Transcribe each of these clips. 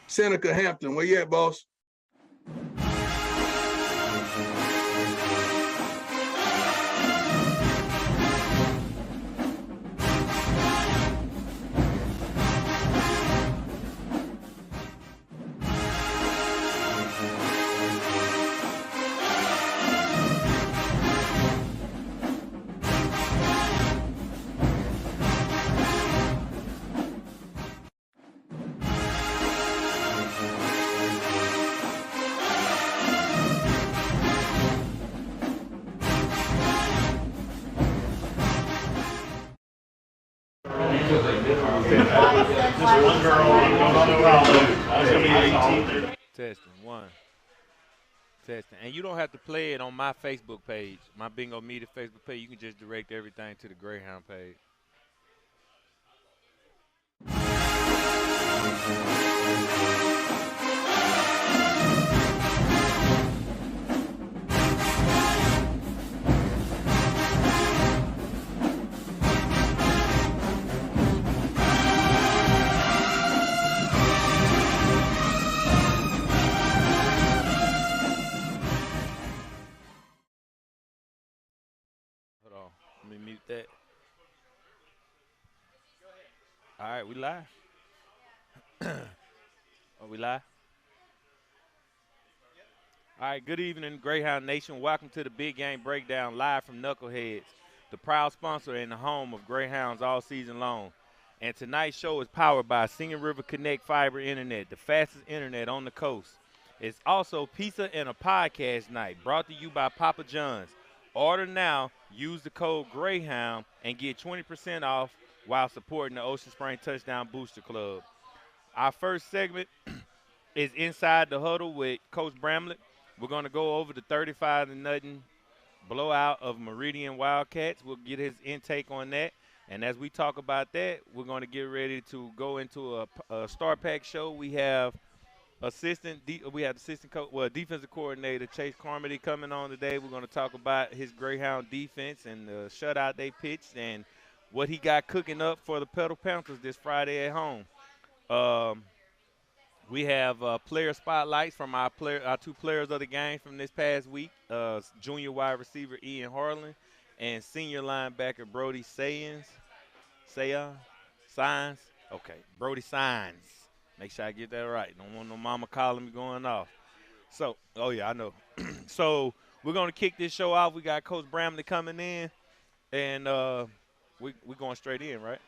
Seneca Hampton. Where you at, boss? Testing, one. Testing. And you don't have to play it on my Facebook page, my Bingo Media Facebook page. You can just direct everything to the Greyhound page. Let me mute that. All right, we live. Are we live? All right, good evening, Greyhound Nation. Welcome to the Big Game Breakdown, live from Knuckleheads, the proud sponsor and the home of Greyhounds all season long. And tonight's show is powered by Singing River Connect Fiber Internet, the fastest internet on the coast. It's also pizza and a podcast night, brought to you by Papa John's. Order now, use the code Greyhound, and get 20% off while supporting the Ocean Spring Touchdown Booster Club. Our first segment is Inside the Huddle with Coach Bramlett. We're going to go over the 35-0 blowout of Meridian Wildcats. We'll get his intake on that. And as we talk about that, we're going to get ready to go into a Star Pack show. We have defensive coordinator Chase Carmody coming on today. We're going to talk about his Greyhound defense and the shutout they pitched and what he got cooking up for the Petal Panthers this Friday at home. We have player spotlights from our two players of the game from this past week, junior wide receiver Ian Harlan and senior linebacker Brody Signs. Okay, Brody Signs. Make sure I get that right. Don't want no mama calling me going off. So, oh, yeah, I know. So we're going to kick this show off. We got Coach Bramlett coming in, and we're going straight in, right?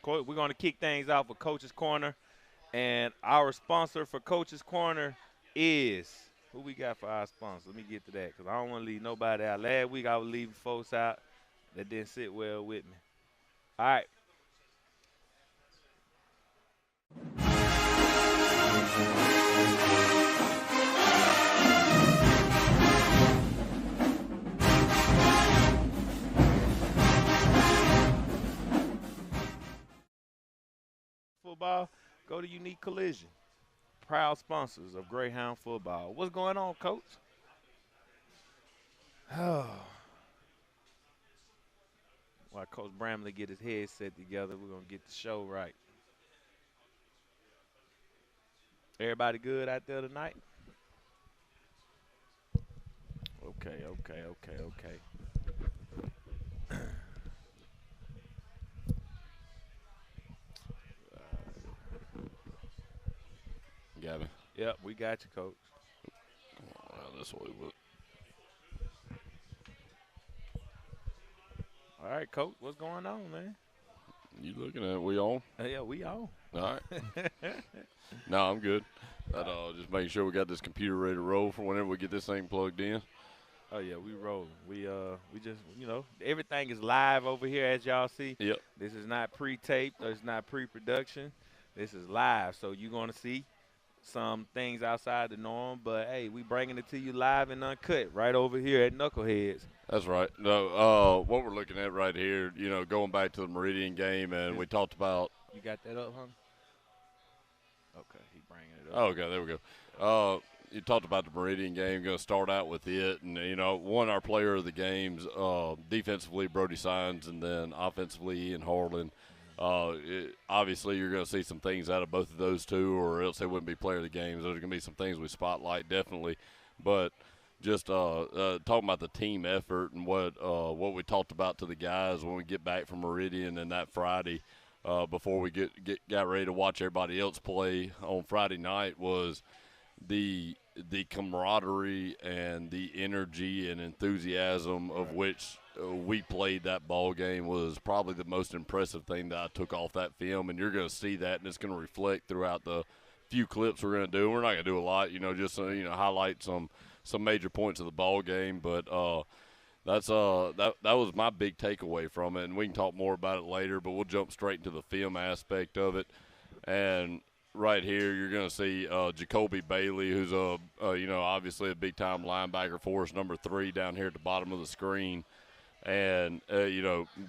We're going to kick things off with Coach's Corner. And our sponsor for Coach's Corner is – who we got for our sponsor? Let me get to that because I don't want to leave nobody out. Last week I was leaving folks out that didn't sit well with me. All right. Football, go to Unique Collision. Proud sponsors of Greyhound football. What's going on, Coach? Oh. While Coach Bramlett get his head set together, we're going to get the show right. Everybody good out there tonight? Okay. Got me. Yep, we got you, Coach. Well, that's what we would. All right, Coach, what's going on, man? You looking at it? We on? Yeah, we on. All right. No, I'm good. Just making sure we got this computer ready to roll for whenever we get this thing plugged in. Oh yeah, we rolling. We just everything is live over here as y'all see. Yep. This is not pre-taped. It's not pre-production. This is live. So you're gonna see some things outside the norm, but hey, we bringing it to you live and uncut right over here at Knuckleheads. That's right. No, what we're looking at right here, going back to the Meridian game, and we talked about. You got that up, huh? Okay, he bringing it up. Oh, okay, there we go. You talked about the Meridian game. Going to start out with it, and one our player of the games, defensively Brody Signs, and then offensively Ian Harlan. Obviously, you're going to see some things out of both of those two, or else they wouldn't be player of the games. There's going to be some things we spotlight, definitely. But just talking about the team effort and what we talked about to the guys when we get back from Meridian and that Friday before we got ready to watch everybody else play on Friday night was the camaraderie and the energy and enthusiasm of which we played that ball game was probably the most impressive thing that I took off that film, and you're going to see that, and it's going to reflect throughout the few clips we're going to do. We're not going to do a lot, just highlight some major points of the ball game, but that was my big takeaway from it, and we can talk more about it later, but we'll jump straight into the film aspect of it. And right here, you're going to see Jacoby Bailey, who's obviously a big-time linebacker for us, number 3 down here at the bottom of the screen, and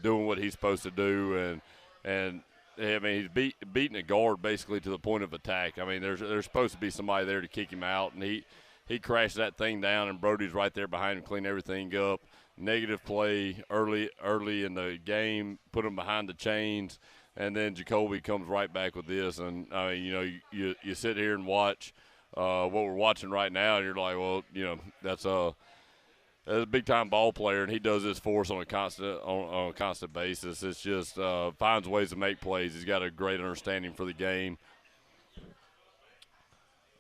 doing what he's supposed to do, and I mean he's beating a guard basically to the point of attack. I mean there's supposed to be somebody there to kick him out, and he crashed that thing down, and Brody's right there behind him, clean everything up. Negative play early in the game, put him behind the chains. And then Jacoby comes right back with this, and I mean, you sit here and watch what we're watching right now, and you're like, well, that's a big time ball player, and he does this for us on a constant basis. It's just finds ways to make plays. He's got a great understanding for the game.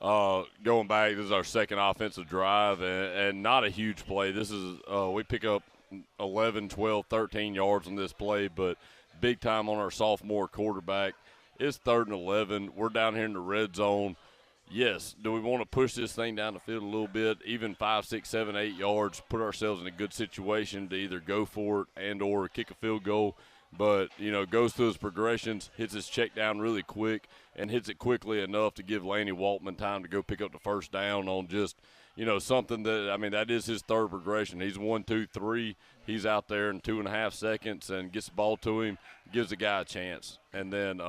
Going back, this is our second offensive drive, and not a huge play. This is we pick up 11, 12, 13 yards on this play, but big time on our sophomore quarterback. It's 3rd and 11. We're down here in the red zone. Yes, do we want to push this thing down the field a little bit, even 5, 6, 7, 8 yards, put ourselves in a good situation to either go for it and or kick a field goal? But, goes through his progressions, hits his check down really quick, and hits it quickly enough to give Laney Waltman time to go pick up the first down on just, something that, I mean, that is his 3rd progression. He's 1, 2, 3. He's out there in 2.5 seconds and gets the ball to him, gives the guy a chance. And then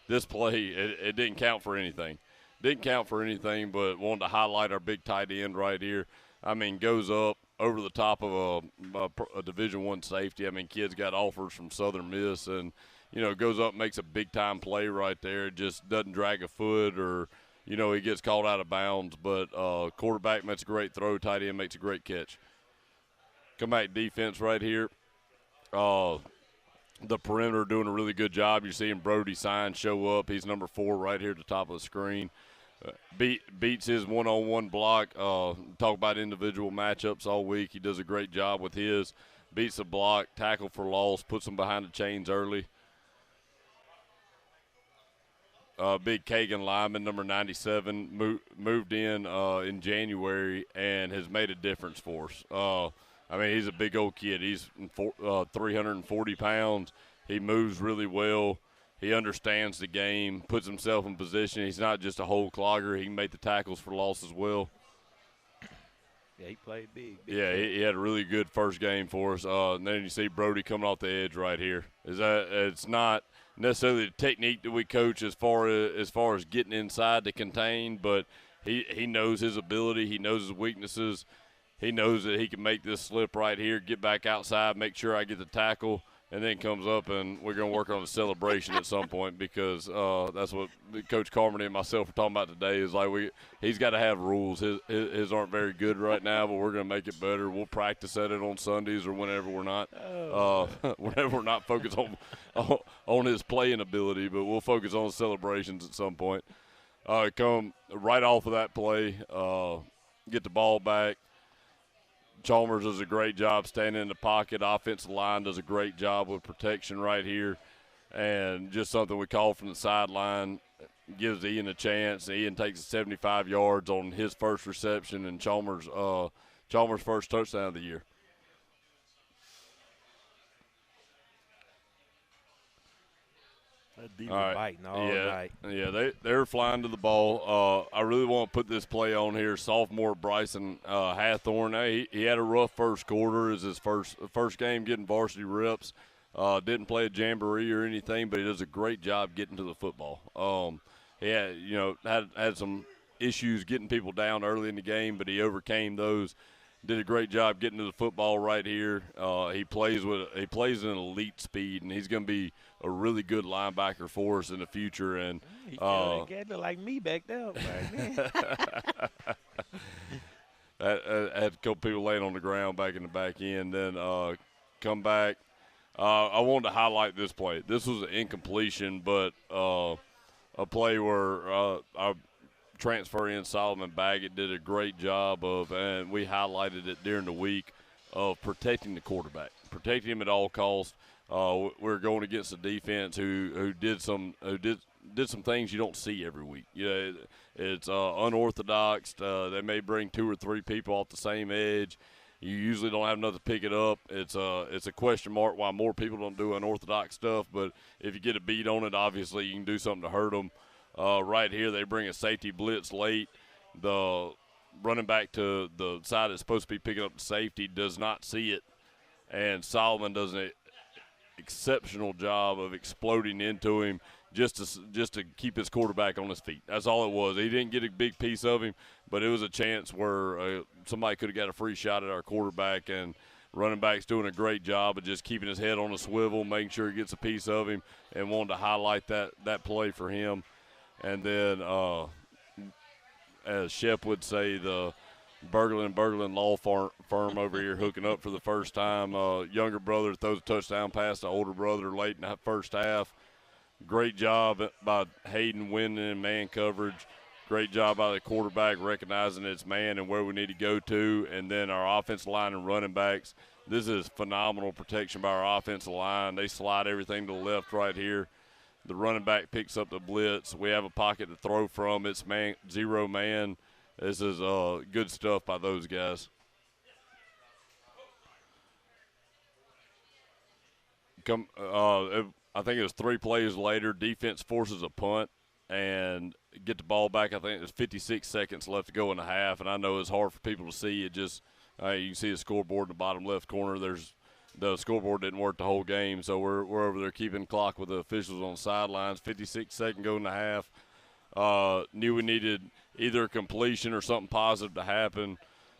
this play, it didn't count for anything. Didn't count for anything, but wanted to highlight our big tight end right here. I mean, goes up over the top of a Division I safety. I mean, kid's got offers from Southern Miss, and, goes up, makes a big-time play right there. Just doesn't drag a foot or, he gets called out of bounds. But quarterback makes a great throw, tight end makes a great catch. Come back defense right here. The perimeter doing a really good job. You're seeing Brody Sign show up. He's number 4 right here at the top of the screen. Beats his one-on-one block. Talk about individual matchups all week. He does a great job with his. Beats the block, tackle for loss, puts him behind the chains early. Big Kagan lineman, number 97, moved in January and has made a difference for us. I mean, he's a big old kid. He's 340 pounds. He moves really well. He understands the game, puts himself in position. He's not just a hole clogger. He can make the tackles for loss as well. Yeah, he played big. He had a really good first game for us. And then you see Brody coming off the edge right here. It's not necessarily the technique that we coach as far as getting inside to contain, but he knows his ability. He knows his weaknesses. He knows that he can make this slip right here, get back outside, make sure I get the tackle, and then comes up, and we're going to work on the celebration at some point because that's what Coach Carmody and myself are talking about today is like he's got to have rules. His aren't very good right now, but we're going to make it better. We'll practice at it on Sundays or whenever we're not focused on his playing ability, but we'll focus on celebrations at some point. Come right off of that play, get the ball back. Chalmers does a great job standing in the pocket. Offensive line does a great job with protection right here. And just something we call from the sideline gives Ian a chance. Ian takes 75 yards on his first reception and Chalmers' first touchdown of the year. That D was biting all night. Yeah, they're flying to the ball. I really want to put this play on here. Sophomore Bryson Hathorn. He had a rough first quarter. It's his first game getting varsity reps. Didn't play a jamboree or anything, but he does a great job getting to the football. He had some issues getting people down early in the game, but he overcame those. did a great job getting to the football right here. He plays an elite speed, and he's going to be a really good linebacker for us in the future. And He look like me back there. I had a couple people laying on the ground back in the back end. Then come back. I wanted to highlight this play. This was an incompletion, but a play where our transfer in Solomon Baggett did a great job of, and we highlighted it during the week, of protecting the quarterback, protecting him at all costs. We're going against a defense who did some things you don't see every week. Yeah, it's unorthodox. They may bring 2 or 3 people off the same edge. You usually don't have enough to pick it up. It's a question mark why more people don't do unorthodox stuff. But if you get a beat on it, obviously you can do something to hurt them. Right here, they bring a safety blitz late. The running back to the side that's supposed to be picking up the safety does not see it, and Solomon does an exceptional job of exploding into him just to keep his quarterback on his feet. That's all it was. He didn't get a big piece of him, but it was a chance where somebody could have got a free shot at our quarterback, and running back's doing a great job of just keeping his head on a swivel, making sure he gets a piece of him, and wanted to highlight that play for him. And then, as Shep would say, the Berglund Law Firm over here hooking up for the first time. Younger brother throws a touchdown pass to older brother late in the first half. Great job by Hayden winning in man coverage. Great job by the quarterback recognizing it's man and where we need to go to. And then our offensive line and running backs. This is phenomenal protection by our offensive line. They slide everything to the left right here. The running back picks up the blitz. We have a pocket to throw from. It's zero man. This is good stuff by those guys. I think it was 3 plays later. Defense forces a punt and get the ball back. I think there's 56 seconds left to go in the half, and I know it's hard for people to see. It just you can see the scoreboard in the bottom left corner. The scoreboard didn't work the whole game, so we're over there keeping the clock with the officials on the sidelines. 56 seconds go in the half. Knew we needed either a completion or something positive to happen.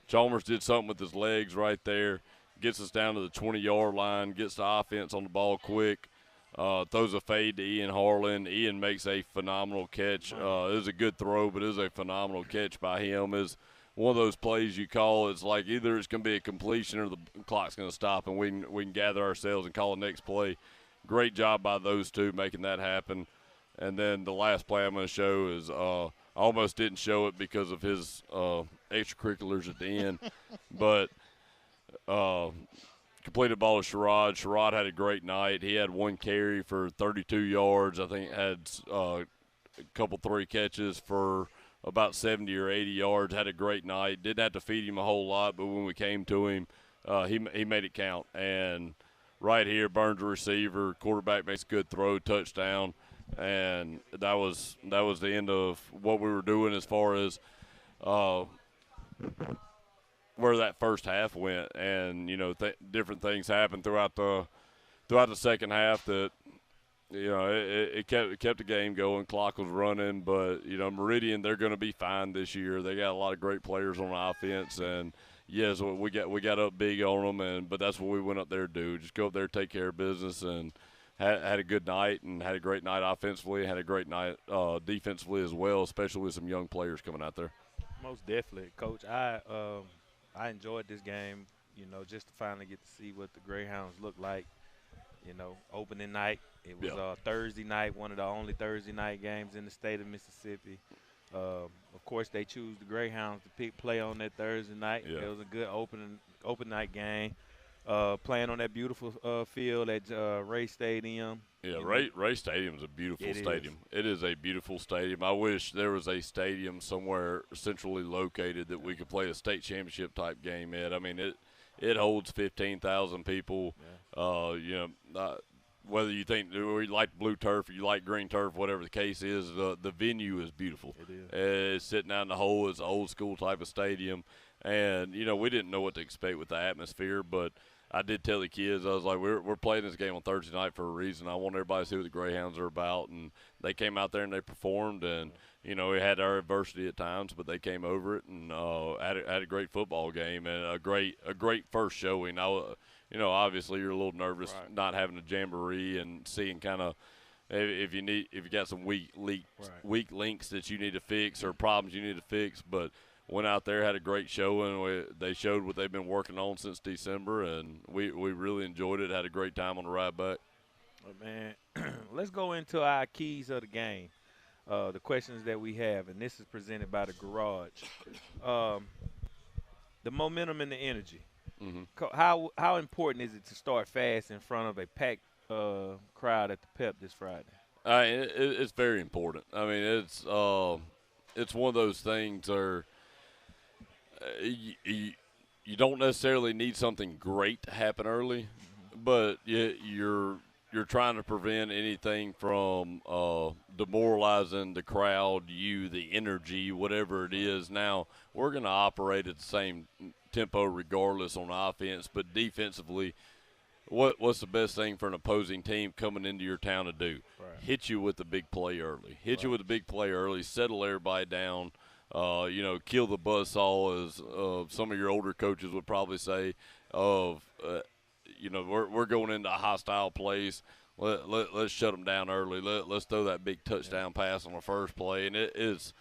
Chalmers did something with his legs right there, gets us down to the 20-yard line, gets the offense on the ball quick, throws a fade to Ian Harlan. Ian makes a phenomenal catch. It was a good throw, but it was a phenomenal catch by him. Is one of those plays you call, it's like either it's going to be a completion or the clock's going to stop and we can gather ourselves and call the next play. Great job by those two making that happen. And then the last play I'm going to show is I almost didn't show it because of his extracurriculars at the end. But completed ball to Sherrod. Sherrod had a great night. He had 1 carry for 32 yards. I think had a couple 3 catches for about 70 or 80 yards. Had a great night. Didn't have to feed him a whole lot, but when we came to him, he made it count. And right here, Burns the receiver, quarterback makes a good throw, touchdown. And that was the end of what we were doing as far as where that first half went. And different things happened throughout the second half that it kept the game going. Clock was running, but Meridian, they're going to be fine this year. They got a lot of great players on offense, and yes, we got up big on them, but that's what we went up there to do. Just go up there, take care of business, and had a good night and had a great night offensively, had a great night defensively as well, especially with some young players coming out there. Most definitely, Coach. I enjoyed this game, just to finally get to see what the Greyhounds look like. Opening night. It was Thursday night, one of the only Thursday night games in the state of Mississippi. Of course, they choose the Greyhounds to play on that Thursday night. Yeah. It was a good open night game. Playing on that beautiful field at Ray Stadium. Yeah, Ray Stadium is a beautiful stadium. It is a beautiful stadium. I wish there was a stadium somewhere centrally located that we could play a state championship type game at. I mean, it holds 15,000 people. Yeah. Whether you think you like blue turf or you like green turf, whatever the case is, the venue is beautiful. It is. It's sitting out in the hole. It's an old school type of stadium. And, we didn't know what to expect with the atmosphere, but I did tell the kids, I was like, we're playing this game on Thursday night for a reason. I want everybody to see what the Greyhounds are about. And they came out there and they performed, and we had our adversity at times, but they came over it and had a great football game and a great first showing. Obviously you're a little nervous not having a jamboree and seeing kind of if you got some weak links that you need to fix or problems you need to fix, but went out there, had a great showing. They showed what they've been working on since December, and we really enjoyed it. Had a great time on the ride back. Well, man, let's go into our keys of the game, the questions that we have, and this is presented by the Garage. The momentum and the energy. Mm-hmm. How important is it to start fast in front of a packed crowd at the Pep this Friday? It's very important. I mean, it's one of those things where you don't necessarily need something great to happen early, but you're trying to prevent anything from demoralizing the crowd, the energy, whatever it is. Now, we're going to operate at the same tempo regardless on offense, but defensively, what's the best thing for an opposing team coming into your town to do? Right. Hit you with the big play early. Hit you with the big play early, settle everybody down, kill the buzzsaw, as some of your older coaches would probably say, we're going into a hostile place. Let's shut them down early. Let's throw that big touchdown pass on the first play. And it is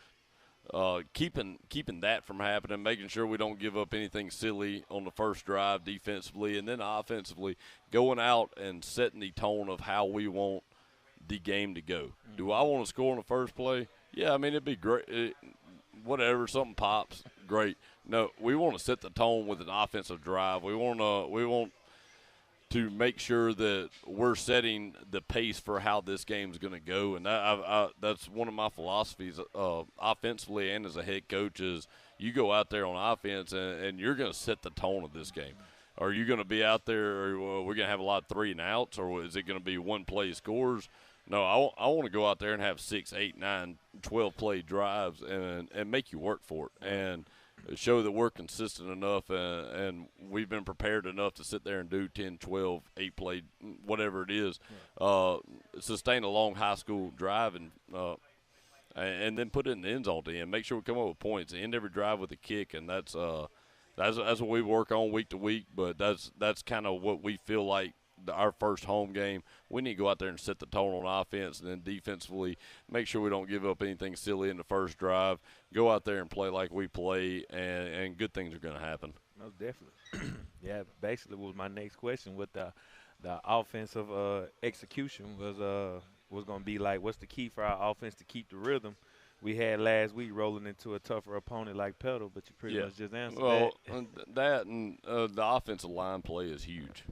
keeping that from happening, making sure we don't give up anything silly on the first drive defensively, and then offensively going out and setting the tone of how we want the game to go. Mm-hmm. Do I want to score on the first play? Yeah, I mean, it'd be great. Whatever, something pops, great. No, we want to set the tone with an offensive drive. We want to make sure that we're setting the pace for how this game's going to go, and that's one of my philosophies offensively and as a head coach is you go out there on offense and you're going to set the tone of this game. Are you going to be out there, or we're going to have a lot of 3-and-outs, or is it going to be one play scores? No, I want to go out there and have 6, 8, 9, 12 play drives and make you work for it and show that we're consistent enough and we've been prepared enough to sit there and do 10, 12, 8 play, whatever it is, sustain a long high school drive and then put it in the end zone at the end. Make sure we come up with points. End every drive with a kick, and that's what we work on week to week. But that's kind of what we feel like. Our first home game, we need to go out there and set the tone on offense, and then defensively make sure we don't give up anything silly in the first drive. Go out there and play like we play, and good things are going to happen. Most definitely. Yeah, basically was my next question. What the offensive execution was going to be like. What's the key for our offense to keep the rhythm we had last week rolling into a tougher opponent like Pedal, but you pretty much just answered that and the offensive line play is huge.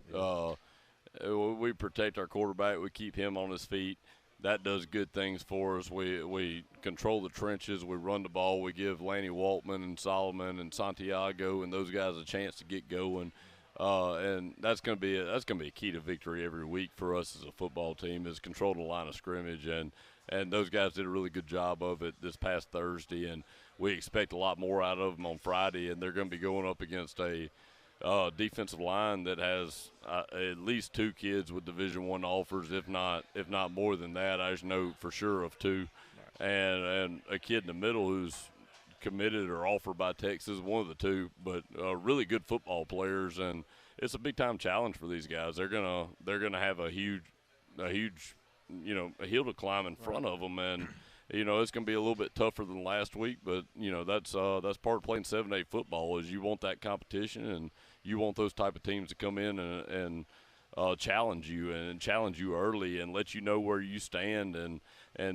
We protect our quarterback. We keep him on his feet. That does good things for us. We control the trenches. We run the ball. We give Lanny Waltman and Solomon and Santiago and those guys a chance to get going. And that's going to be a key to victory every week for us as a football team is control the line of scrimmage. And those guys did a really good job of it this past Thursday. And we expect a lot more out of them on Friday. And they're going to be going up against a defensive line that has at least 2 kids with Division I offers, if not more than that. I just know for sure of 2, and a kid in the middle who's committed or offered by Texas, one of the 2, but really good football players, and it's a big time challenge for these guys. They're gonna have a huge hill to climb in front of them, and it's going to be a little bit tougher than last week, but that's part of playing 7A football is you want that competition and you want those type of teams to come in and challenge you early and let you know where you stand and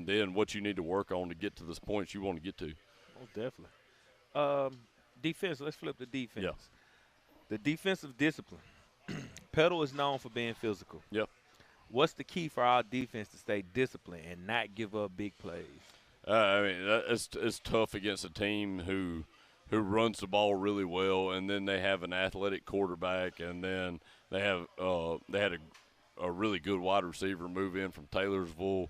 then what you need to work on to get to this point you want to get to. Oh, definitely. Defense. Let's flip the defense. Yeah. The defensive discipline. Pedal is known for being physical. Yep. What's the key for our defense to stay disciplined and not give up big plays? It's tough against a team who runs the ball really well, and then they have an athletic quarterback, and then they had a really good wide receiver move in from Taylorsville,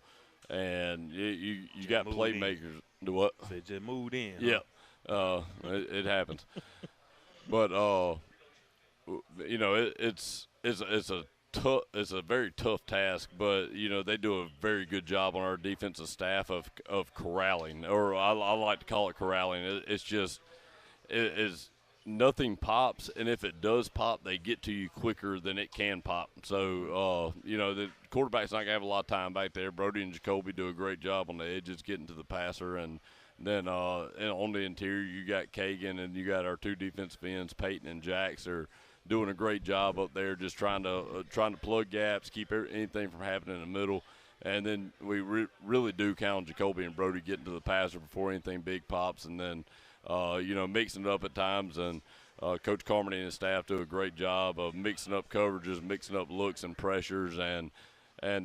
and you got playmakers. Do what? So just moved in. Yeah, huh? It happens, but it's a tough. It's a very tough task, but they do a very good job on our defensive staff of corralling, or I like to call it corralling. It's just it is nothing pops, and if it does pop, they get to you quicker than it can pop. So the quarterback's not gonna have a lot of time back there. Brody and Jacoby do a great job on the edges getting to the passer, and then and on the interior you got Kagan and you got our 2 defensive ends, Peyton and Jax, are doing a great job up there, just trying to plug gaps, keep anything from happening in the middle. And then we really do count on Jacoby and Brody getting to the passer before anything big pops, and then mixing it up at times. And Coach Carmody and his staff do a great job of mixing up coverages, mixing up looks and pressures, and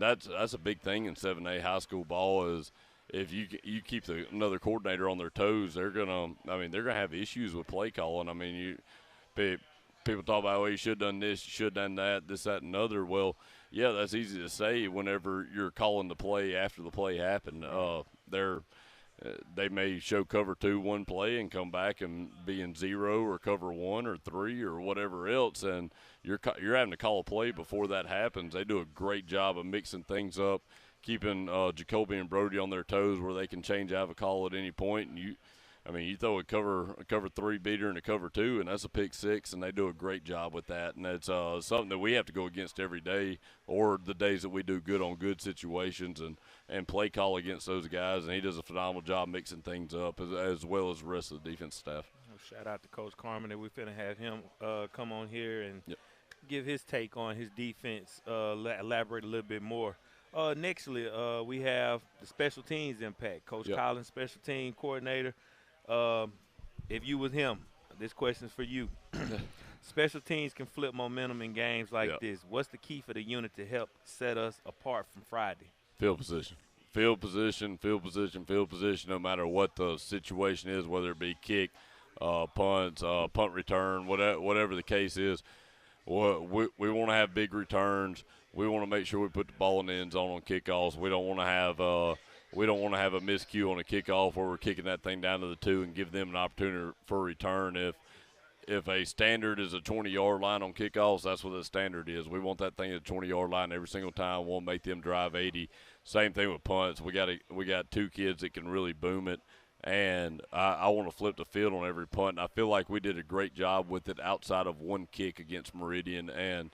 that's a big thing in 7A high school ball is if you keep another coordinator on their toes, they're gonna have issues with play calling. I mean, people talk about, well, you should have done this, you should have done that, this, that, and other. Well, yeah, that's easy to say whenever you're calling the play after the play happened. They may show cover 2 one play and come back and be in 0 or cover 1 or 3 or whatever else, and you're having to call a play before that happens. They do a great job of mixing things up, keeping Jacoby and Brody on their toes where they can change out of a call at any point, and you throw a cover 3 beater and a cover 2, and that's a pick 6, and they do a great job with that. And it's something that we have to go against every day, or the days that we do good on good situations and play call against those guys. And he does a phenomenal job mixing things up as well as the rest of the defense staff. Shout out to Coach Carmody. We're finna have him come on here and give his take on his defense, elaborate a little bit more. Nextly, we have the special teams impact. Coach Collins, special team coordinator. If you was him, this question is for you. Special teams can flip momentum in games like this. What's the key for the unit to help set us apart from Friday? Field position. Field position, field position, field position, no matter what the situation is, whether it be kick, punts, punt return, whatever the case is. We want to have big returns. We want to make sure we put the ball in the end zone on kickoffs. We don't want to have a miscue on a kickoff where we're kicking that thing down to the 2 and give them an opportunity for a return. If a standard is a 20-yard line on kickoffs, that's what the standard is. We want that thing at the 20-yard line every single time. We'll make them drive 80. Same thing with punts. We got 2 kids that can really boom it, and I want to flip the field on every punt. And I feel like we did a great job with it outside of one kick against Meridian, and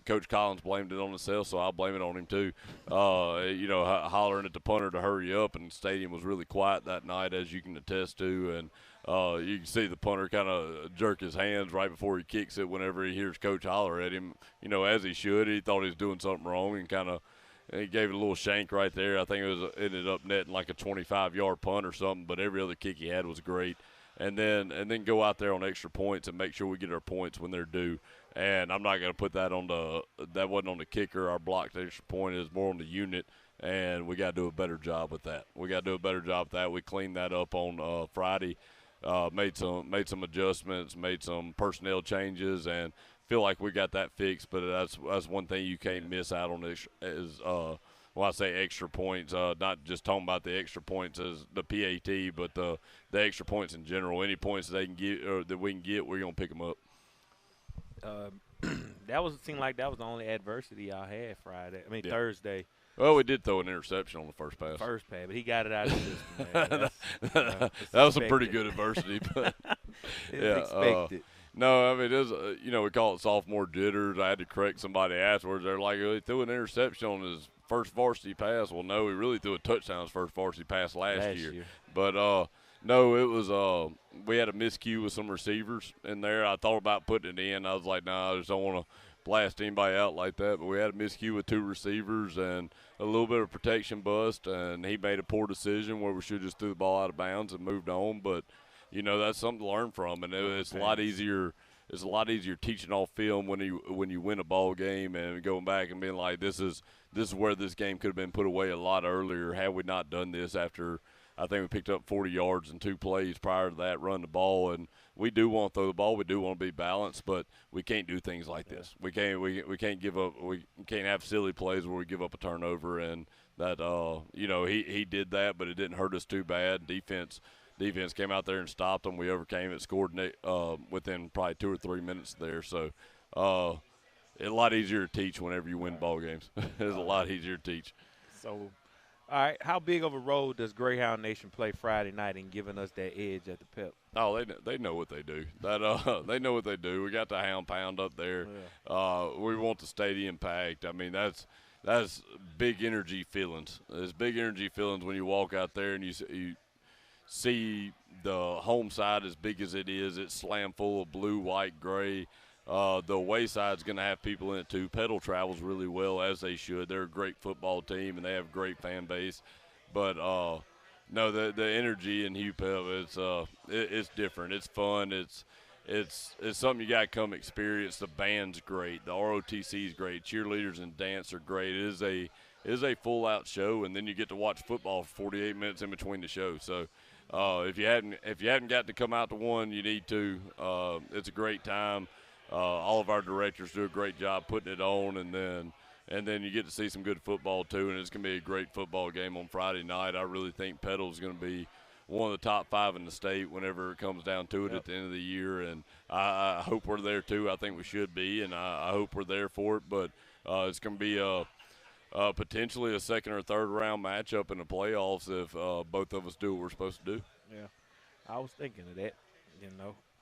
Coach Collins blamed it on himself, so I'll blame it on him too. Hollering at the punter to hurry up, and the stadium was really quiet that night, as you can attest to. And you can see the punter kind of jerk his hands right before he kicks it whenever he hears Coach holler at him, as he should. He thought he was doing something wrong and he gave it a little shank right there. I think it ended up netting like a 25-yard punt or something, but every other kick he had was great. And then go out there on extra points and make sure we get our points when they're due. And I'm not going to put that that wasn't on the kicker. Our blocked extra point is more on the unit, and we got to do a better job with that. We cleaned that up on Friday, made some adjustments, made some personnel changes, and feel like we got that fixed. But that's one thing you can't miss out on is when I say extra points, not just talking about the extra points as the PAT, but the extra points in general. Any points that they can get or that we can get, we're gonna pick them up. Seemed like that was the only adversity I had Thursday. Well, we did throw an interception on the first pass. But he got it out of the system. That was some pretty good adversity, but expected. No, it is. We call it sophomore jitters. I had to correct somebody afterwards. They're like, he threw an interception on his first varsity pass. Well, no, he really threw a touchdown his first varsity pass last year. But no, it was we had a miscue with some receivers in there. I thought about putting it in. I was like, no, I just don't want to blast anybody out like that. But we had a miscue with 2 receivers and a little bit of protection bust, and he made a poor decision where we should have just threw the ball out of bounds and moved on. But that's something to learn from, and it's a lot easier. It's a lot easier teaching off film when you win a ball game and going back and being like, this is where this game could have been put away a lot earlier had we not done this. After I think we picked up 40 yards in 2 plays prior to that, run the ball, and we do want to throw the ball. We do want to be balanced, but we can't do things like this. We can't give up. We can't have silly plays where we give up a turnover, and that he did that, but it didn't hurt us too bad. Defense came out there and stopped them. We overcame it, scored within probably 2 or 3 minutes there. So, It's a lot easier to teach whenever you win ball games. It's a lot easier to teach. So, all right, how big of a role does Greyhound Nation play Friday night in giving us that edge at the Pep? Oh, they know what they do. They know what they do. We got the Hound Pound up there. Yeah. We want the stadium packed. I mean, that's big energy feelings. It's big energy feelings when you walk out there and you see the home side as big as it is. It's slammed full of blue, white, gray. The away side's going to have people in it too. Pedal travels really well, as they should. They're a great football team, and they have a great fan base. But no, the energy in HUPEP, it's different. It's fun. It's something you got to come experience. The band's great. The ROTC is great. Cheerleaders and dance are great. It is a full out show, and then you get to watch football for 48 minutes in between the show. So if you hadn't got to come out to one, you need to. It's a great time. All of our directors do a great job putting it on, and then you get to see some good football too, and it's going to be a great football game on Friday night. I really think Petal's going to be one of the top 5 in the state whenever it comes down to it at the end of the year, and I hope we're there too. I think we should be, and I hope we're there for it, but it's going to be potentially a second or third round matchup in the playoffs if both of us do what we're supposed to do. Yeah, I was thinking of that,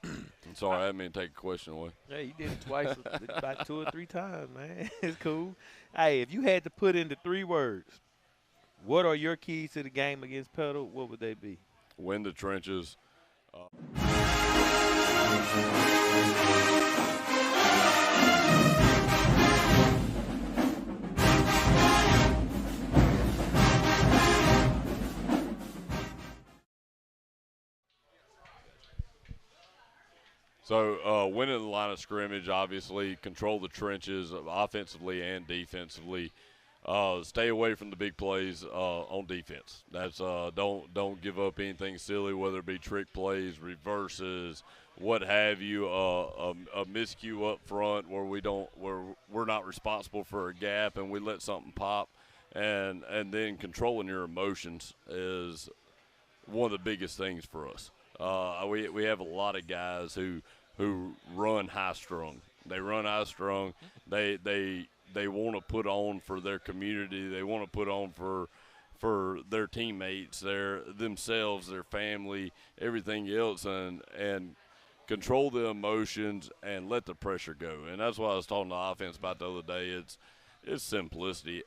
I'm sorry, I didn't mean to take a question away. Yeah, you did it twice, about 2 or 3 times, man. It's cool. Hey, if you had to put into 3 words, what are your keys to the game against Petal? What would they be? Win the trenches. So winning the line of scrimmage, obviously, control the trenches offensively and defensively. Stay away from the big plays on defense. That's don't give up anything silly, whether it be trick plays, reverses, what have you. A miscue up front where we're not responsible for a gap and we let something pop, and then controlling your emotions is one of the biggest things for us. We have a lot of guys who run high strung. They run high strung. They want to put on for their community. They want to put on for their teammates, themselves, their family, everything else, and control the emotions and let the pressure go. And that's what I was talking to the offense about the other day. It's simplicity.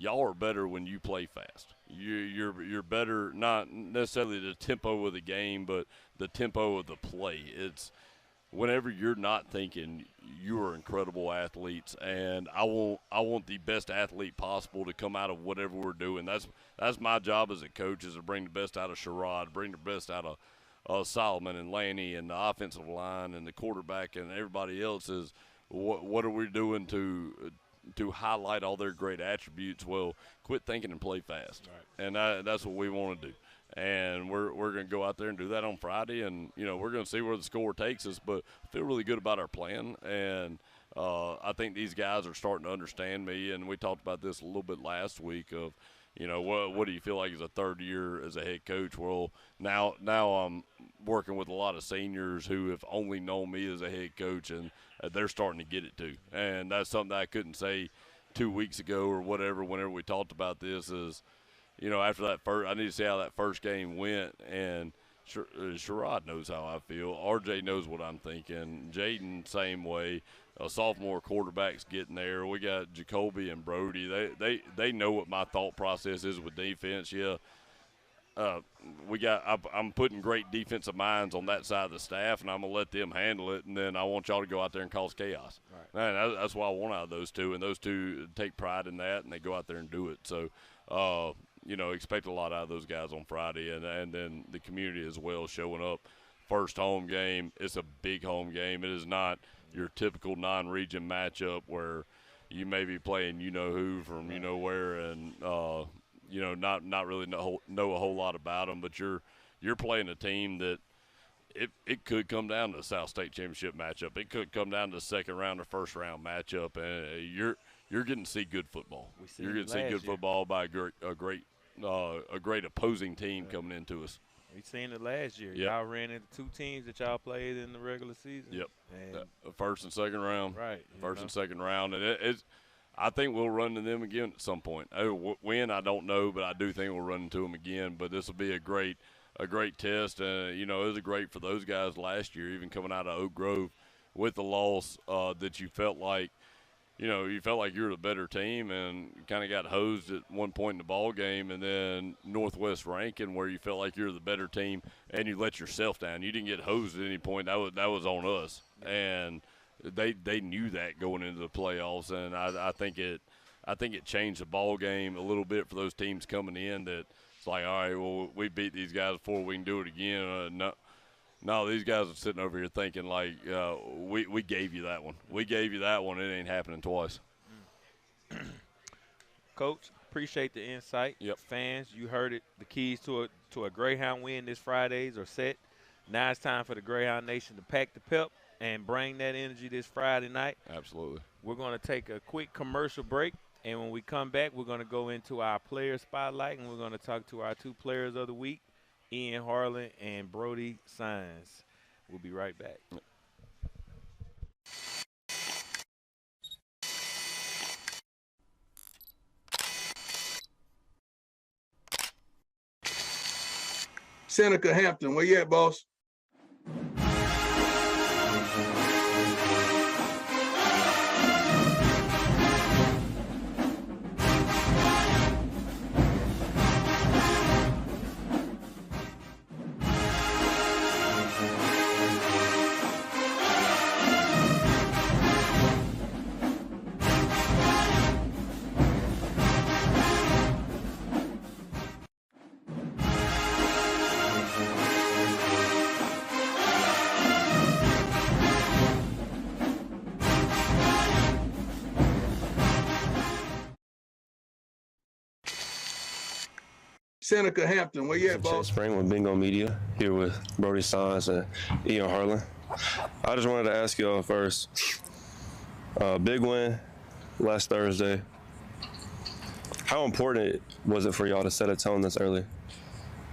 Y'all are better when you play fast. You're better, not necessarily the tempo of the game, but the tempo of the play. It's whenever you're not thinking, you are incredible athletes, and I want the best athlete possible to come out of whatever we're doing. That's my job as a coach, is to bring the best out of Sherrod, bring the best out of Solomon and Laney and the offensive line and the quarterback and everybody else. Is what are we doing to highlight all their great attributes? Well, quit thinking and play fast. Right. And that's what we want to do. And we're going to go out there and do that on Friday, and we're going to see where the score takes us, but I feel really good about our plan. And I think these guys are starting to understand me, and we talked about this a little bit last week of, what do you feel like as a third year as a head coach? Well, now I'm working with a lot of seniors who have only known me as a head coach, and they're starting to get it too. And that's something that I couldn't say 2 weeks ago or whatever whenever we talked about this is, after that I need to see how that first game went, and Sherrod knows how I feel. RJ knows what I'm thinking. Jaden, same way. Sophomore quarterbacks getting there. We got Jacoby and Brody. They know what my thought process is with defense. Yeah, I'm putting great defensive minds on that side of the staff, and I'm gonna let them handle it. And then I want y'all to go out there and cause chaos. Right. Man, that's what I want out of those two, and those two take pride in that, and they go out there and do it. So. Expect a lot out of those guys on Friday, and then the community as well showing up. First home game, it's a big home game. It is not your typical non-region matchup where you may be playing who from where, and not really know a whole lot about them. But you're playing a team that it could come down to the South State Championship matchup. It could come down to the second round or first round matchup, and you're getting to see good football. You're going to see good football by a great opposing team coming into us. We seen it last year. Yep. Y'all ran into two teams that y'all played in the regular season. Yep. And First and second round. right. First and second round. And I think we'll run into them again at some point. When, I don't know, but I do think we'll run into them again. But this will be a great test. You know, it was great for those guys last year, even coming out of Oak Grove with the loss that you felt like you were the better team and kind of got hosed at one point in the ball game, and then Northwest Rankin where you felt like you were the better team and you let yourself down. You didn't get hosed at any point. That was on us, and they knew that going into the playoffs, and I think it changed the ball game a little bit for those teams coming in. That it's like, all right, well, we beat these guys before, we can do it again. No, these guys are sitting over here thinking like, we gave you that one. We gave you that one. It ain't happening twice. Coach, appreciate the insight. Yep. Fans, you heard it. The keys to a Greyhound win this Fridays are set. Now it's time for the Greyhound Nation to pack the pep and bring that energy this Friday night. Absolutely. We're going to take a quick commercial break, and when we come back, we're going to go into our player spotlight, and we're going to talk to our two players of the week, Ian Harlan and Brody Sines. We'll be right back. Seneca Hampton, where you at, boss? Seneca Hampton, where you at, boss? Jake Bramlett with Bingo Media, here with Brody Sines and Ian Harlan. I just wanted to ask y'all first, big win last Thursday. How important was it for y'all to set a tone this early?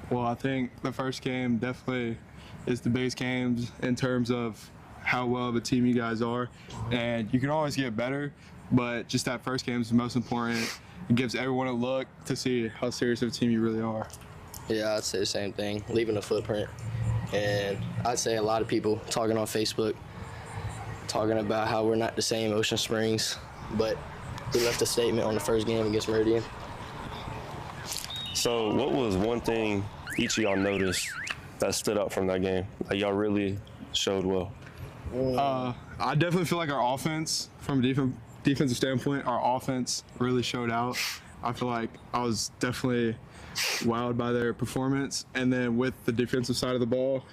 Well, I think the first game definitely is the biggest games in terms of how well of a team you guys are. And you can always get better, but just that first game is the most important. It gives everyone a look to see how serious of a team you really are. Yeah, I'd say the same thing, leaving a footprint. And I'd say a lot of people talking on Facebook, talking about how we're not the same Ocean Springs, but we left a statement on the first game against Meridian. So what was one thing each of y'all noticed that stood out from that game? Like y'all really showed well? I definitely feel like our offense, from a defensive standpoint, our offense really showed out. I feel like I was definitely wowed by their performance. And then with the defensive side of the ball,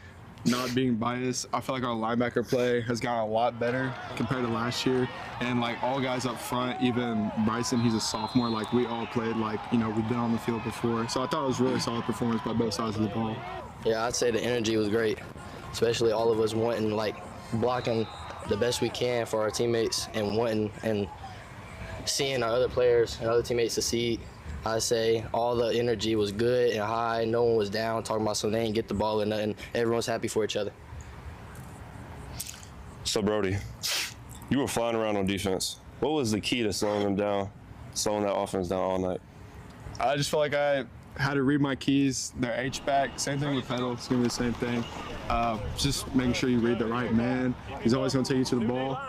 not being biased, I feel like our linebacker play has gotten a lot better compared to last year. And like all guys up front, even Bryson, he's a sophomore, like we all played like, we've been on the field before. So I thought it was really solid performance by both sides of the ball. Yeah, I'd say the energy was great, especially all of us wanting, blocking the best we can for our teammates and wanting and seeing our other players and other teammates succeed. I say all the energy was good and high. No one was down talking about something. They didn't get the ball or nothing. Everyone's happy for each other. So Brody, you were flying around on defense. What was the key to slowing that offense down all night? I just felt like I had to read my keys, their H-back. Same thing with Petal. It's going to be the same thing. Just making sure you read the right man. He's always going to take you to the ball.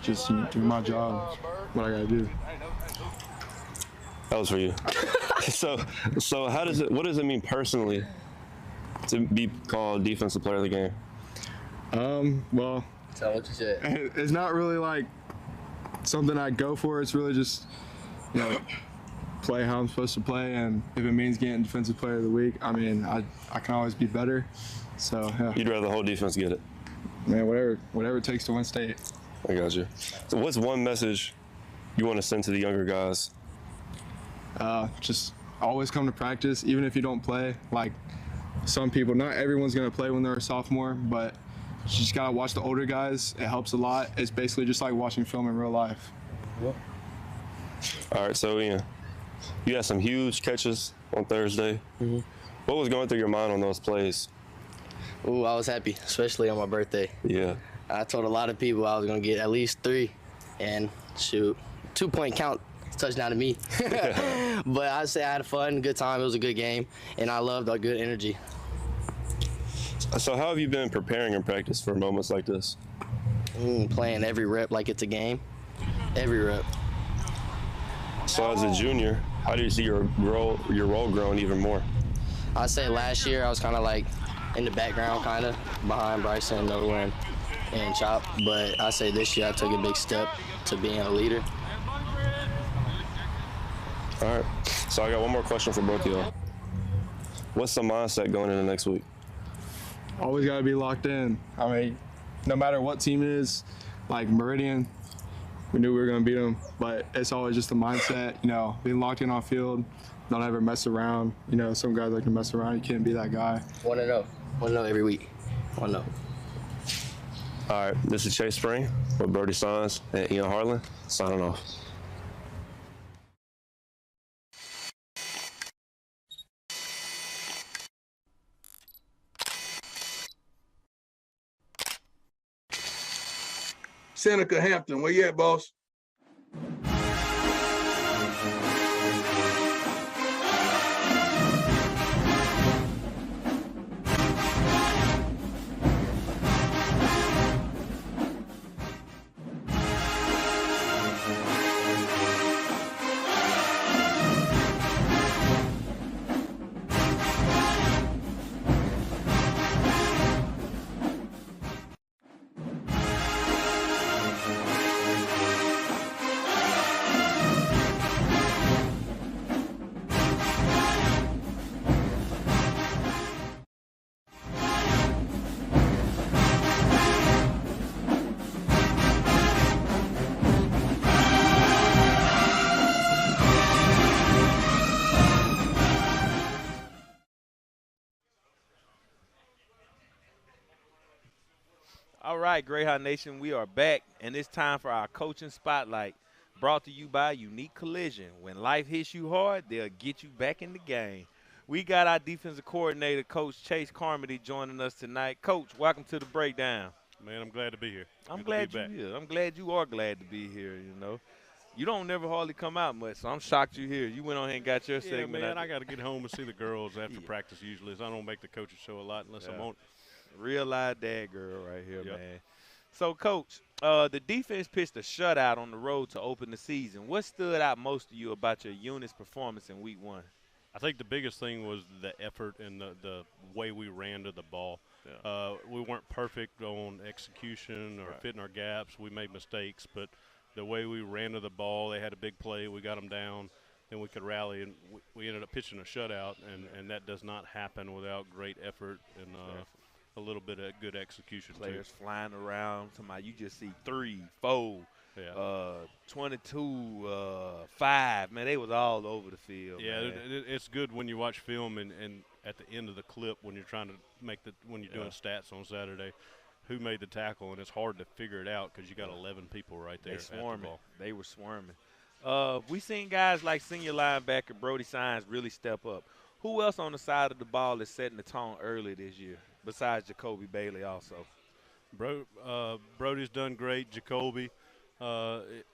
Just doing my job, what I got to do. That was for you. So what does it mean personally to be called Defensive Player of the Game? Well, tell what you said. It's not really like something I go for. It's really just, play how I'm supposed to play. And if it means getting Defensive Player of the Week, I can always be better. So, yeah. You'd rather the whole defense get it? Man, whatever it takes to win state. I got you. So what's one message you want to send to the younger guys? Just always come to practice, even if you don't play. Like some people, not everyone's going to play when they're a sophomore, but you just got to watch the older guys. It helps a lot. It's basically just like watching film in real life. All right, so Ian, you had some huge catches on Thursday. Mm-hmm. What was going through your mind on those plays? Ooh, I was happy, especially on my birthday. Yeah. I told a lot of people I was going to get at least 3. And shoot, 2-point count touchdown to me. But I'd say I had fun, good time. It was a good game. And I loved our good energy. So how have you been preparing in practice for moments like this? Playing every rep like it's a game. Every rep. So as a junior, how do you see your role growing even more? I'd say last year I was kind of like in the background, kind of behind Bryson, Nolan, and Chop. But I say this year I took a big step to being a leader. All right. So I got one more question for both of y'all. What's the mindset going into next week? Always got to be locked in. I mean, no matter what team it is, like Meridian, we knew we were going to beat them, but it's always just the mindset, being locked in on field, don't ever mess around. Some guys like to mess around. You can't be that guy. 1-0. 1-0 every week. 1-0. All right. This is Chase Spring with Brody Signs and Ian Harlan signing off. Seneca Hampton, where you at, boss? All right, Greyhound Nation, we are back, and it's time for our coaching spotlight, brought to you by Unique Collision. When life hits you hard, they'll get you back in the game. We got our defensive coordinator, Coach Chase Carmody, joining us tonight. Coach, welcome to the breakdown. Man, I'm glad to be here. I'm glad you're here. I'm glad you are glad to be here, You don't never hardly come out much, so I'm shocked you're here. You went on here and got your segment. Man, I got to get home and see the girls after practice usually. So I don't make the coaches show a lot unless I'm on. Real live dad girl right here, man. So, Coach, the defense pitched a shutout on the road to open the season. What stood out most to you about your unit's performance in Week 1? I think the biggest thing was the effort and the way we ran to the ball. Yeah. We weren't perfect on execution or fitting our gaps. We made mistakes, but the way we ran to the ball, they had a big play, we got them down, then we could rally, and we ended up pitching a shutout, and that does not happen without great effort and a little bit of good execution. Players flying around. Somebody you just see 3, 4, 22, 5. Man, they was all over the field. Yeah, man. It's good when you watch film and at the end of the clip when you're trying to when you're doing stats on Saturday, who made the tackle, and it's hard to figure it out because you got 11 people right there. They swarming. They were swarming. We seen guys like senior linebacker Brody Signs really step up. Who else on the side of the ball is setting the tone early this year, besides Jacoby Bailey also? Brody's done great. Jacoby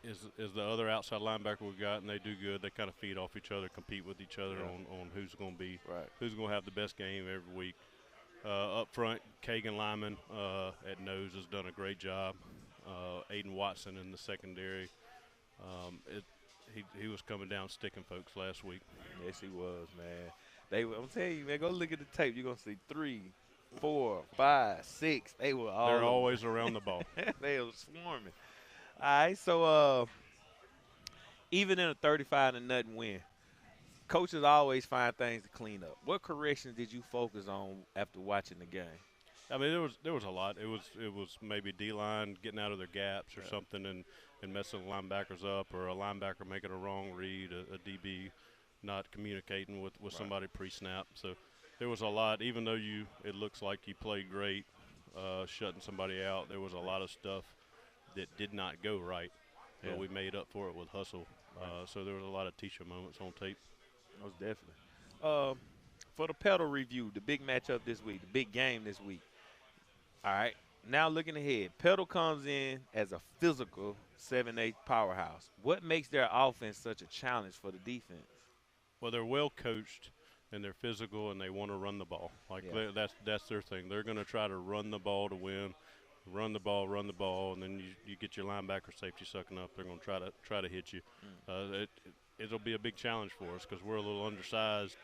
is the other outside linebacker we got, and they do good. They kind of feed off each other, compete with each other on who's going to be who's going to have the best game every week. Up front, Kagan Lyman at nose has done a great job. Aiden Watson in the secondary. He was coming down sticking folks last week. Yes, he was, man. I'm telling you, man, go look at the tape. You're going to see 3, 4, 5, 6. They're always around the ball. They were swarming. All right, so even in a 35-0 win, coaches always find things to clean up. What corrections did you focus on after watching the game? I mean, there was a lot. It was maybe D-line getting out of their gaps or something and messing linebackers up, or a linebacker making a wrong read, a DB not communicating with somebody pre-snap. So there was a lot. Even though it looks like you played great, shutting somebody out, there was a lot of stuff that did not go right. But we made up for it with hustle. So there was a lot of teacher moments on tape. Most definitely. for the pedal review, the big matchup this week, the big game this week. All right. Now looking ahead, Pedal comes in as a physical 7-8 powerhouse. What makes their offense such a challenge for the defense? Well, they're well coached and they're physical and they want to run the ball. That's their thing. They're going to try to run the ball to win. Run the ball, and then you get your linebacker safety sucking up. They're going to try to hit you. It'll be a big challenge for us because we're a little undersized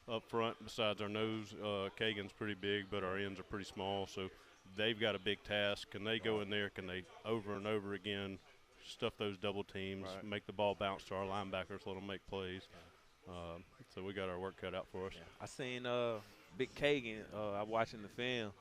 up front. Besides our nose, Kagan's pretty big, but our ends are pretty small. So they've got a big task. Can they go in there? Can they over and over again stuff those double teams, make the ball bounce to our linebackers, let them make plays? So we got our work cut out for us. Yeah. I seen Big Kagan. I'm watching the film.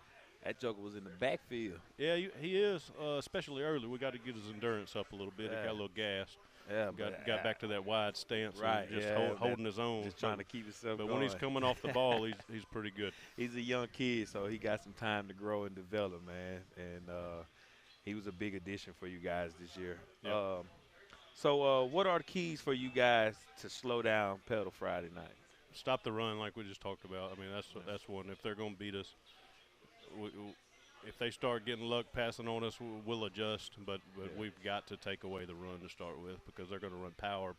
That joker was in the backfield. Yeah, he is, especially early. We got to get his endurance up a little bit. He got a little gas. Yeah, got back to that wide stance, right? And just holding his own. Just trying to keep himself But going. when he's coming off the ball, he's pretty good. He's a young kid, so he got some time to grow and develop, man. And he was a big addition for you guys this year. Yep. So what are the keys for you guys to slow down Pedal Friday night? Stop the run, like we just talked about. I mean, that's one. If they're going to beat us, if they start getting luck passing on us, we'll adjust. But we've got to take away the run to start with because they're going to run power,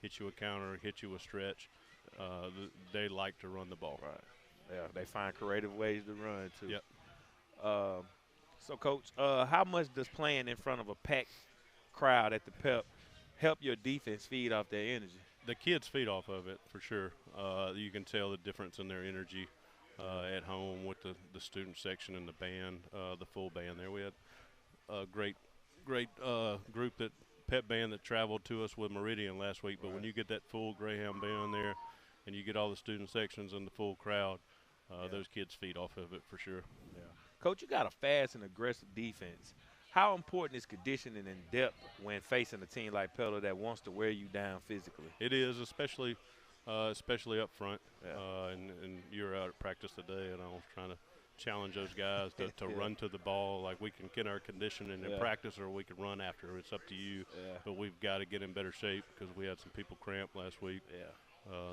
hit you a counter, hit you a stretch. They like to run the ball. Right. Yeah, they find creative ways to run too. Yep. So, Coach, how much does playing in front of a packed crowd at the Pep help your defense feed off their energy? The kids feed off of it for sure. You can tell the difference in their energy. At home with the student section and the band, the full band there. We had a great group, that pep band that traveled to us with Meridian last week. But when you get that full Greyhound band there and you get all the student sections and the full crowd, those kids feed off of it for sure. Yeah. Coach, you got a fast and aggressive defense. How important is conditioning and depth when facing a team like Pedal that wants to wear you down physically? It is, especially up front. And you were out at practice today, and I was trying to challenge those guys to run to the ball. Like, we can get our conditioning in practice, or we can run after. It's up to you. But we've got to get in better shape because we had some people cramp last week.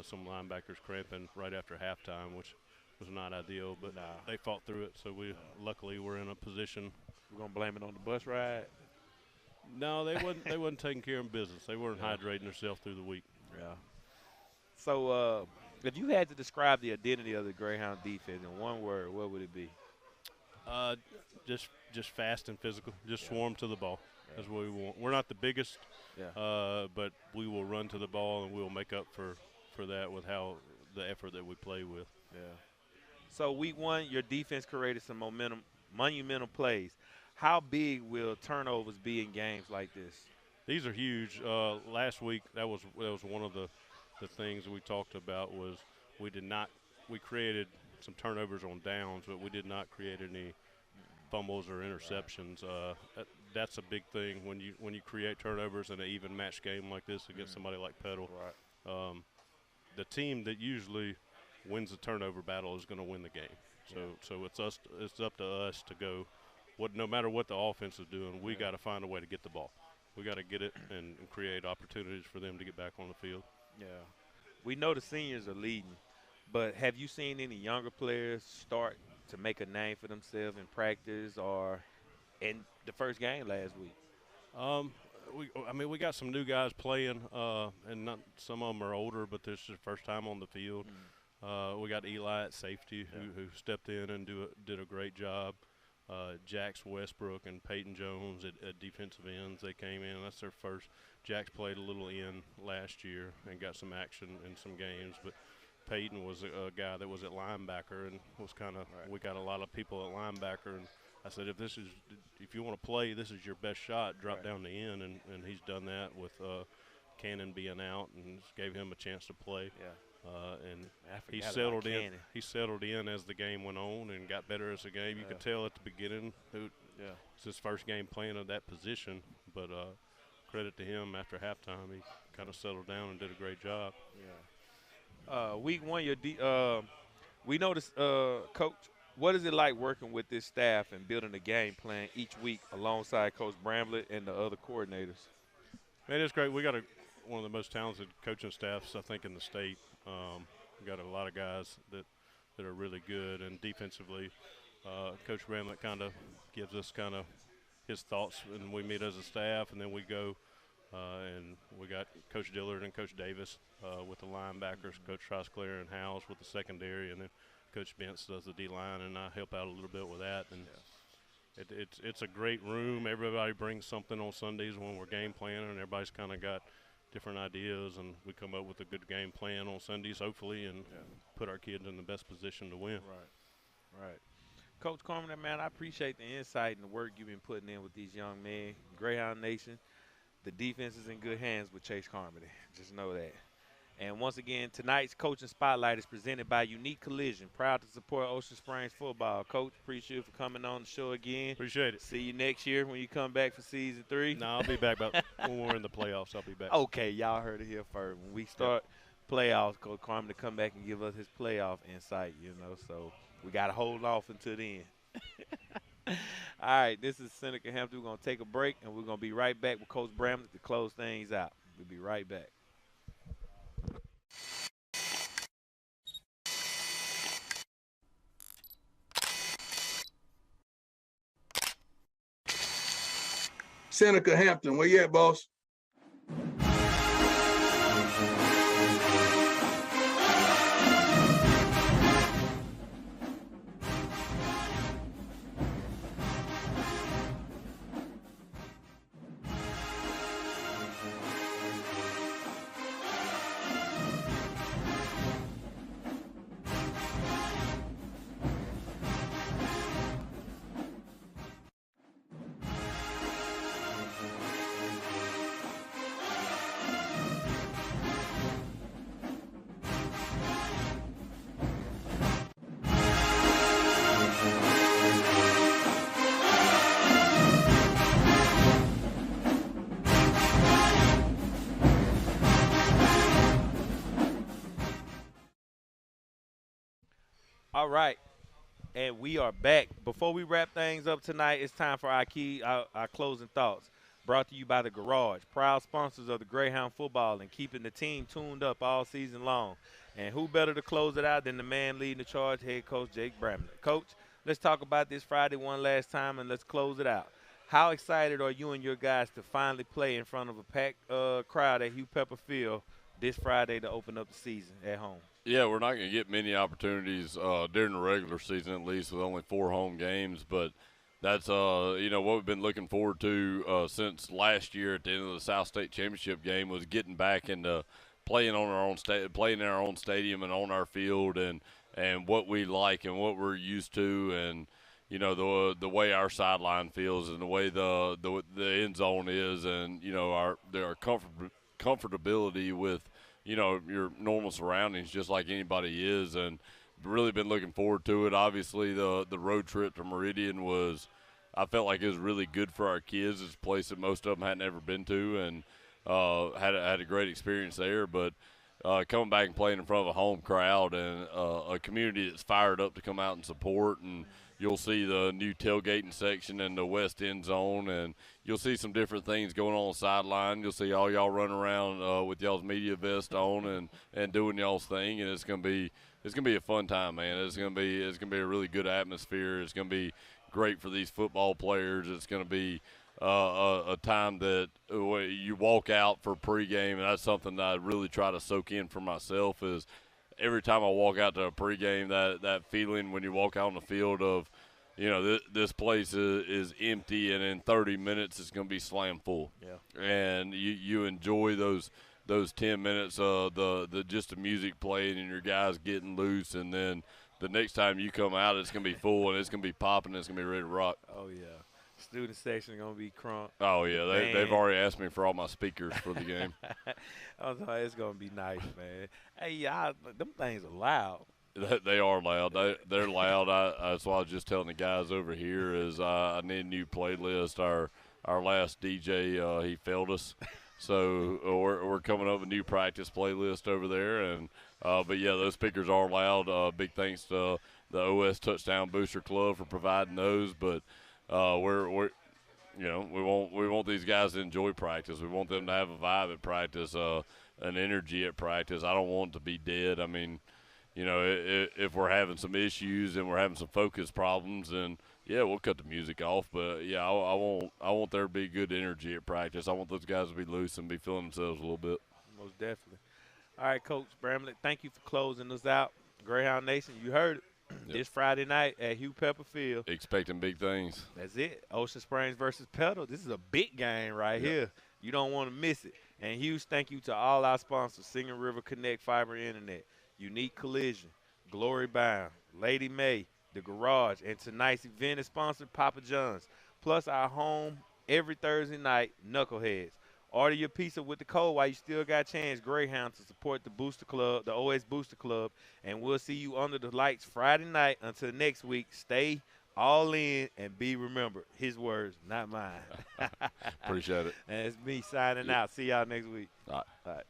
Some linebackers cramping right after halftime, which was not ideal. But they fought through it, so luckily we're in a position. We're gonna blame it on the bus ride. No, they wasn't taking care of business. They weren't hydrating themselves through the week. Yeah. So, if you had to describe the identity of the Greyhound defense in one word, what would it be? Just fast and physical. Just swarm to the ball. That's what we want. We're not the biggest, but we will run to the ball, and we will make up for that with the effort that we play with. Yeah. So week one, your defense created some monumental plays. How big will turnovers be in games like this? These are huge. Last week, that was one of the things we talked about was we created some turnovers on downs, but we did not create any fumbles or interceptions. That's a big thing when you create turnovers in an even match game like this against somebody like Pedal. Right. The team that usually wins the turnover battle is going to win the game. So it's up to us to go. No matter what the offense is doing, we got to find a way to get the ball. We got to get it and create opportunities for them to get back on the field. Yeah. We know the seniors are leading, but have you seen any younger players start to make a name for themselves in practice or in the first game last week? We got some new guys playing, and not some of them are older, but this is their first time on the field. We got Eli at safety who stepped in and did a great job. Jax Westbrook and Peyton Jones at defensive ends, they came in. That's their first. Jax played a little end last year and got some action in some games, but Peyton was a guy that was at linebacker and was kind of we got a lot of people at linebacker, and I said if you want to play, this is your best shot. Drop down the end, and he's done that with Cannon being out, and gave him a chance to play. And he settled in. He settled in as the game went on and got better as the game. You could tell at the beginning it's his first game playing at that position, but credit to him after halftime, he kind of settled down and did a great job. Week one, we noticed, Coach, what is it like working with this staff and building a game plan each week alongside Coach Bramlett and the other coordinators? Man, it's great. We got one of the most talented coaching staffs, I think, in the state. We got a lot of guys that are really good, and defensively, Coach Bramlett kind of gives us kind of his thoughts, and we meet as a staff, and then we go and we got Coach Dillard and Coach Davis with the linebackers, Coach Trosclair and Howes with the secondary, and then Coach Bentz does the D-line, and I help out a little bit with that. And it's a great room. Everybody brings something on Sundays when we're game planning, and everybody's kind of got different ideas, and we come up with a good game plan on Sundays, hopefully, and put our kids in the best position to win. Right. Coach Carmen, man, I appreciate the insight and the work you've been putting in with these young men. Greyhound Nation, the defense is in good hands with Chase Carmody. Just know that. And once again, tonight's Coaching Spotlight is presented by Unique Collision. Proud to support Ocean Springs football. Coach, appreciate you for coming on the show again. Appreciate it. See you next year when you come back for season 3. No, I'll be back when we're in the playoffs. I'll be back. Okay, y'all heard it here first. When we start playoffs, Coach Carmen to come back and give us his playoff insight, so we got to hold off until then. All right, this is Seneca Hampton. We're going to take a break, and we're going to be right back with Coach Bramlett to close things out. We'll be right back. Seneca Hampton, where you at, boss? All right, and we are back. Before we wrap things up tonight, it's time for our closing thoughts. Brought to you by The Garage, proud sponsors of the Greyhound football and keeping the team tuned up all season long. And who better to close it out than the man leading the charge, head coach Jake Bramlett. Coach, let's talk about this Friday one last time, and let's close it out. How excited are you and your guys to finally play in front of a packed crowd at Hugh Pepper Field this Friday to open up the season at home? Yeah, we're not going to get many opportunities during the regular season, at least with only 4 home games. But that's what we've been looking forward to since last year at the end of the South State Championship game was getting back into playing on our own playing in our own stadium and on our field, and what we like and what we're used to, and the way our sideline feels and the way the end zone is, and our comfortability with your normal surroundings, just like anybody is, and really been looking forward to it. Obviously, the road trip to Meridian I felt like it was really good for our kids. It's a place that most of them hadn't ever been to, and had a great experience there. But coming back and playing in front of a home crowd and a community that's fired up to come out and support, and you'll see the new tailgating section in the west end zone, and you'll see some different things going on the sideline. You'll see all y'all running around with y'all's media vest on and doing y'all's thing, and it's gonna be a fun time, man. It's gonna be a really good atmosphere. It's gonna be great for these football players. It's gonna be a time that you walk out for pregame, and that's something that I really try to soak in for myself is every time I walk out to a pregame, that feeling when you walk out on the field of, this place is empty, and in 30 minutes it's going to be slam full. Yeah. And you enjoy those 10 minutes of just the music playing and your guys getting loose, and then the next time you come out, it's going to be full and it's going to be popping and it's going to be ready to rock. Oh, yeah. Student section going to be crunk. Oh, yeah. They've already asked me for all my speakers for the game. It's going to be nice, man. Hey, them things are loud. They are loud. They're loud. That's why I was just telling the guys over here is I need a new playlist. Our last DJ, he failed us. So we're coming up with a new practice playlist over there. And but, yeah, those speakers are loud. Big thanks to the OS Touchdown Booster Club for providing those. But we want these guys to enjoy practice. We want them to have a vibe at practice, an energy at practice. I don't want it to be dead. I mean, you know, if we're having some issues and we're having some focus problems, then yeah, we'll cut the music off. But yeah, I want there to be good energy at practice. I want those guys to be loose and be feeling themselves a little bit. Most definitely. All right, Coach Bramlett, thank you for closing us out. Greyhound Nation, you heard it. Yep. This Friday night at Hugh Pepper Field. Expecting big things. That's it. Ocean Springs versus Petal. This is a big game right here. You don't want to miss it. And huge thank you to all our sponsors, Singing River Connect Fiber Internet, Unique Collision, Glory Bound, Lady May, The Garage, and tonight's event is sponsored Papa John's, plus our home every Thursday night, Knuckleheads. Order your pizza with the code while you still got a chance, Greyhound, to support the Booster Club, the OS Booster Club, and we'll see you under the lights Friday night. Until next week, stay all in and be remembered. His words, not mine. Appreciate it. And it's me signing out. See y'all next week. All right. All right.